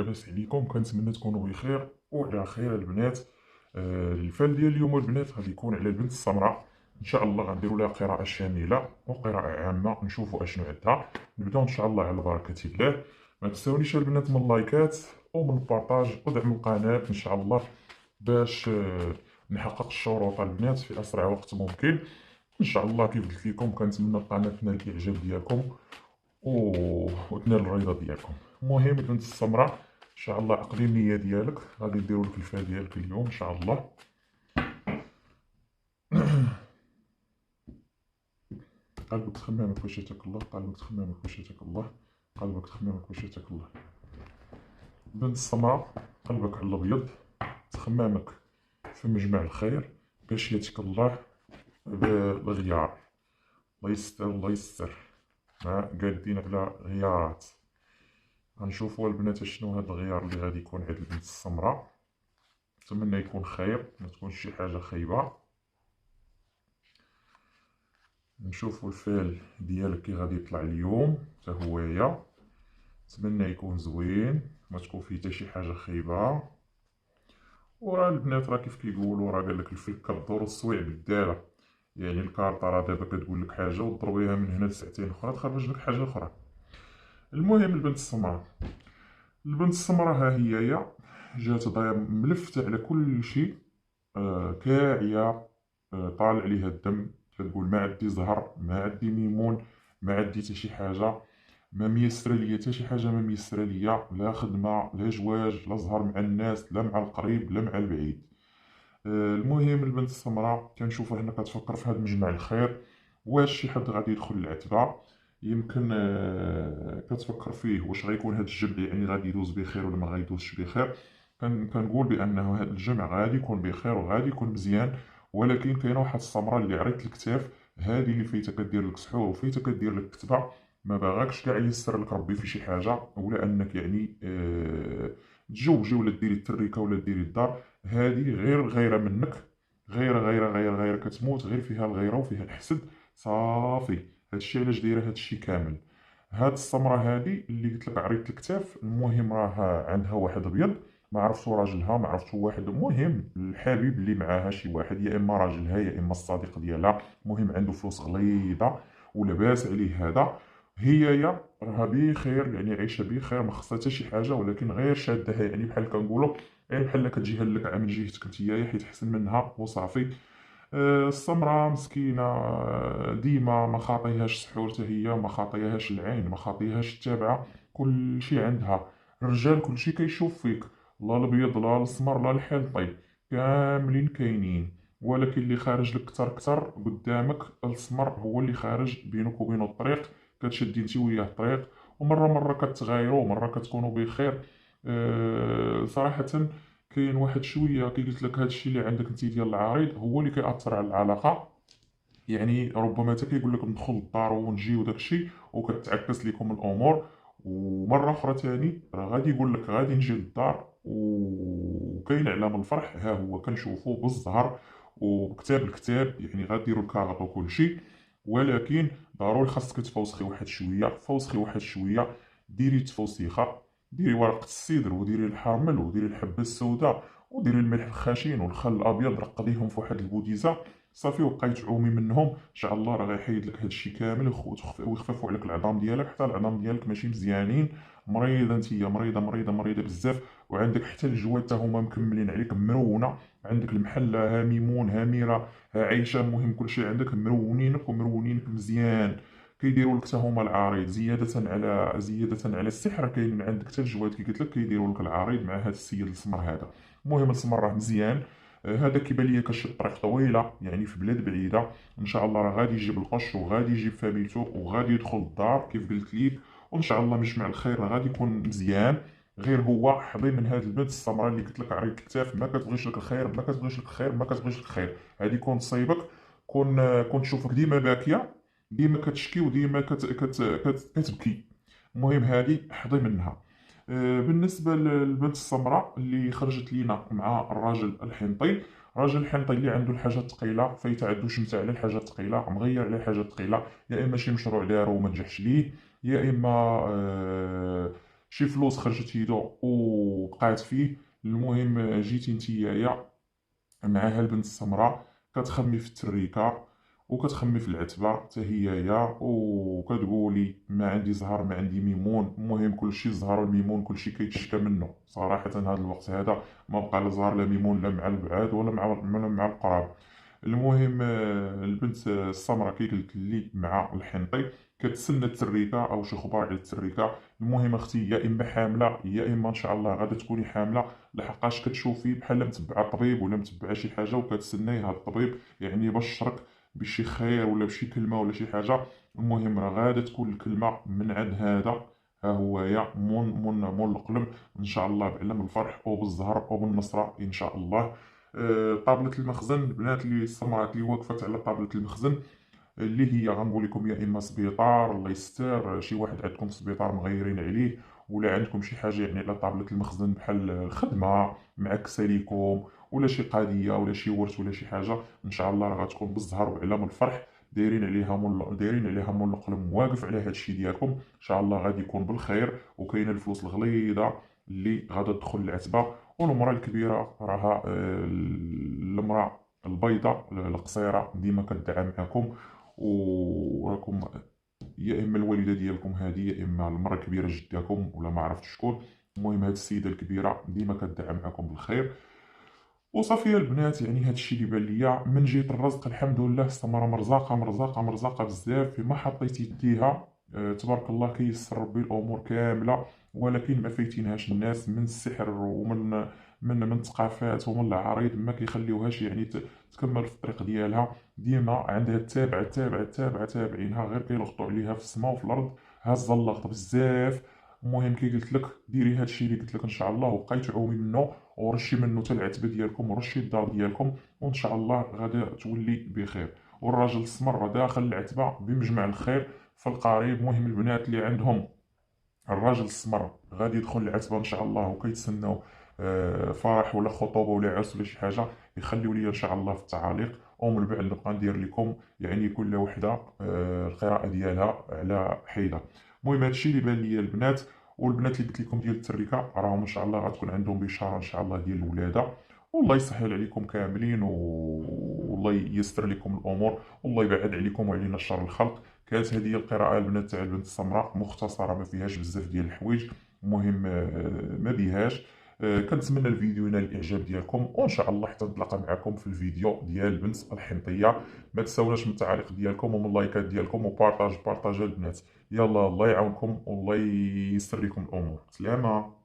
لاباس عليكم؟ كنتمنى تكونوا بخير وعلى خير البنات. الفال ديال اليوم البنات غادي يكون على البنت السمراء. ان شاء الله غنديروا لها قراءه شامله وقراءه عامه، نشوفوا اشنو عندها. نبداو ان شاء الله على بركه الله. ما تنساونيش البنات من اللايكات ومن البارطاج ودعم القناه ان شاء الله، باش نحقق الشروط البنات في اسرع وقت ممكن ان شاء الله. كيف قلت لكم كنتمنى القناه تنال الاعجاب ديالكم وتنال الرضا ديالكم. المهم البنت السمراء ان شاء الله عقلي النيه ديالك، غادي نديرو لك الفال ديالك اليوم ان شاء الله. قلبك تخمامك واش يتاك الله، قلبك تخمامك واش يتاك الله، قلبك تخمامك واش يتاك الله. البنت السمراء قلبك على الابيض، تخمامك في مجمع الخير، باش ياتيك الله بغيار. الله يستر الله يستر، قادين على غيارات. غنشوفوا البنات شنو هاد الغيار اللي غادي يكون عند البنت السمراء. نتمنى يكون خير، ما تكونش شي حاجه خايبه. نشوفوا الفال ديالك كي غادي يطلع اليوم حتى هويا. نتمنى يكون زوين، ما تكون فيه حتى شي حاجه خايبه. وراه البنات راه كيف كيقولوا، راه قال لك الفلك كدور الصويع بالداله. يعني الكارطه راه دابا كتقول لك حاجه وتضربيها من هنا لساعتين اخرى تخرج لك حاجه اخرى. المهم البنت السمراء، البنت السمراء ها هي جات ملفته على كل شيء. كاعيه، طالع عليها الدم، كتقول ما عندي زهر، ما عندي ميمون، ما عندي حتى شي حاجه، ما ميسره ليا حتى شي حاجه، ما ميسره ليا لا خدمه لا زواج لا زهر مع الناس، لا مع القريب لا مع البعيد. المهم البنت السمراء كنشوفها هنا كتفكر في هذا مجمع الخير. واش شي حد غادي يدخل العتبه؟ يمكن كتفكر فيه واش غيكون هذا الجمع يعني غادي يدوز بخير ولا ما غيدوزش بخير. كنقول بانه هذا الجمع غادي يكون بخير وغادي يكون مزيان، ولكن كاينه واحد السمراء اللي عريت الكتاف، هذه اللي فايته كدير لك سحور وفايته كدير لك كتبه. ما باغاكش كاع يسر لك ربي في شي حاجه، ولا انك يعني تزوجي ولا ديري التريكه ولا ديري الدار. هذه غير غيره منك، غيره غيره غيره غيره كتموت، غير فيها الغيره وفيها الحسد صافي. هادشي علاش دايره هادشي كامل. هاد السمره هادي اللي قلت لك عريضة الكتاف، المهم راه عندها واحد ابيض، ما عرفتو راجلها، ما عرفتو واحد، المهم الحبيب اللي معاها شي واحد، يا اما راجلها يا اما الصديق ديالها، المهم عنده فلوس غليظه ولاباس عليه هذا. هي راها بخير، يعني عايشه بخير، ما خصها حتى شي حاجه، ولكن غير شادها يعني بحال كنقولوا، غير بحال كتجيها لك من جهتك نتيا حيت احسن منها وصافي. السمراء مسكينه، ديما ما خاطيهاش سحور حتى هي، ما خاطيهاش العين، ما خاطيهاش التابعه، كل شي عندها. الرجال كل شي كيشوف فيك، لا الابيض لا الاسمر لا الحلطي، كاملين كاينين. ولكن اللي خارج لك كتر كتر قدامك الاسمر، هو اللي خارج بينك وبينه الطريق. كتشدي انت وياه الطريق، ومره مره كتغايروا ومره كتكونوا بخير. صراحه كاين واحد شويه كي قلت لك، هذا الشيء اللي عندك انت ديال العريض هو اللي كيأثر على العلاقه. يعني ربما حتى كيقول لك ندخل للدار ونجي وداك الشيء وكتعكس لكم الامور. ومره اخرى تاني راه غادي يقول لك غادي نجي للدار وكاين علامه الفرح، ها هو كنشوفو بالزهر وبكتاب الكتاب، يعني غاديروا الكارط وكل شيء. ولكن ضروري خاصك تفوسخي واحد شويه، فوسخي واحد شويه، ديري تفوسيخه، ديري ورقه السيدر وديري الحرمل وديري الحبه السوداء وديري الملح الخشن والخل الابيض، رقديهم في واحد البوديزه صافي، وبقاي تعومي منهم ان شاء الله. راه غيحيد لك هادشي كامل ويخففوا عليك العظام ديالك، حتى العظام ديالك ماشي مزيانين، مريضه نتيا، مريضه مريضه مريضه بزاف. وعندك حتى الجواد حتى هما مكملين عليك مرونه، عندك المحله ها ميمون ها ميره ها عيشه، المهم كلشي عندك مرونينك ومرونينك مزيان. كيديروا لك حتى هما العريض زياده على السحر. كاين عندك حتى الجواد كي قلت لك كيديروا لك العريض مع هذا السيد السمر هذا. المهم السمر راه مزيان. هذا كيبان ليا كشي طريق طويله، يعني في بلاد بعيده. ان شاء الله راه غادي يجيب القش وغادي يجيب فاميلتو وغادي يدخل الدار كيف قلت ليك. وان شاء الله مجمع الخير راه غادي يكون مزيان. غير هو حظي من هذه البنت السمراء اللي قلت لك عريض الكتاف، ما كتبغيش لك الخير، ما كتبغيش لك الخير، ما كتبغيش لك الخير. هذه كون تصيبك، كون تشوفك ديما باكيه، ديما كتشكي وديما كتبكي. المهم هذه حظي منها. بالنسبة للبنت السمراء اللي خرجت لينا مع الراجل الحنطي، الراجل الحنطي اللي عنده الحاجة الثقيلة، فايت عنده شمسة على الحاجة الثقيلة، مغير على الحاجة الثقيلة، يا إما شي مشروع دارو وما نجحش ليه، يا إما شي فلوس خرجت يدو وبقات فيه. المهم جيتي نتيايا معاها البنت السمراء كتخمي في التريكه وكتخمي في العتبه حتى هيايا، وكتقولي ما عندي زهر ما عندي ميمون. المهم كلشي الزهر والميمون كلشي كيتشكى منه صراحه. هذا الوقت هذا ما بقى لا زهر لا ميمون لا مع البعاد ولا مع القراب. المهم البنت السمراء كي قلت لي مع الحنطي كتسنى التريكه او شي خبار على التريكه. المهم اختي يا اما حامله يا اما ان شاء الله غادا تكوني حامله، لحقاش كتشوفي بحال متبعه طبيب ولا متبعه شي حاجه وكتسناي هذا الطبيب يعني يبشرك بشي خير ولا بشي كلمه ولا شي حاجه. المهم راه غادا تكون الكلمه من عند هذا ها هو يا مون القلم ان شاء الله بعلم الفرح وبالزهر وبالنصره ان شاء الله. طابله المخزن البنات اللي السمرات اللي وقفت على طابله المخزن اللي هي غنقول لكم يا اما سبيطار الله يستر، شي واحد عندكم سبيطار مغيرين عليه، ولا عندكم شي حاجه يعني على طابله المخزن بحال الخدمه معكسه ليكم ولا شي قضيه ولا شي ورث ولا شي حاجه، ان شاء الله راه غتكون بالزهر وعلام الفرح. دايرين عليها مول القلم واقف على هذا الشيء ديالكم ان شاء الله غادي يكون بالخير. وكاينه الفلوس الغليظه اللي غادا تدخل العتبه. والمراه الكبيره راها المراه البيضاء القصيره ديما كدعم معكم، وراكم يا اما الوالده ديالكم هذه يا اما المراه الكبيره جداكم ولا ما عرفت شكون. المهم هذه السيده الكبيره ديما كدعم معكم بالخير. وصافي البنات يعني هذا الشيء اللي بان ليا من جهه الرزق الحمد لله السمره مرزاقه مرزاقه مرزاقه بزاف فيما حطيتي يديها. تبارك الله كيسر ربي الامور كامله، ولكن ما فايتينهاش الناس من السحر ومن من الثقافات ومن العرايض ما كيخليوهاش يعني تكمل في الطريق ديالها. ديما عندها تابعينها غير كيلقطوا عليها في السماء وفي الارض. هازه اللقطه بزاف. المهم كي قلت لك ديري هذا الشيء اللي قلت لك ان شاء الله وبقاي تعومي منه ورشي منه حتى العتبه ديالكم ورشي الدار ديالكم وان شاء الله غادا تولي بخير. والراجل السمر راه داخل العتبه بمجمع الخير في القريب. المهم البنات اللي عندهم الراجل السمر غادي يدخل العتبه ان شاء الله وكيتسناو فرح ولا خطوبه ولا عرس ولا شي حاجه يخليو لي ان شاء الله في التعاليق، ومن بعد نبقى ندير لكم يعني كل وحده القراءه ديالها على حيله. المهم هادشي اللي بان لي البنات. والبنات اللي قلت لكم ديال التريكه راهم ان شاء الله غتكون عندهم بشاره ان شاء الله ديال الولاده. والله يسهل عليكم كاملين والله ييسر لكم الامور والله يبعد عليكم وعلينا شر الخلق. كانت هذه القراءه البنات تاع البنت السمراء مختصره ما فيهاش بزاف ديال الحوايج. المهم ما بيهاش. كنتمنى الفيديو ينال الاعجاب ديالكم وان شاء الله حتى نتلاقى معكم في الفيديو ديال البنت الحنطيه. ما تنساوناش من التعاليق ديالكم ومن اللايكات ديالكم وبارطاج البنات. يلا الله يعاونكم والله ييسر لكم الامور. سلامه.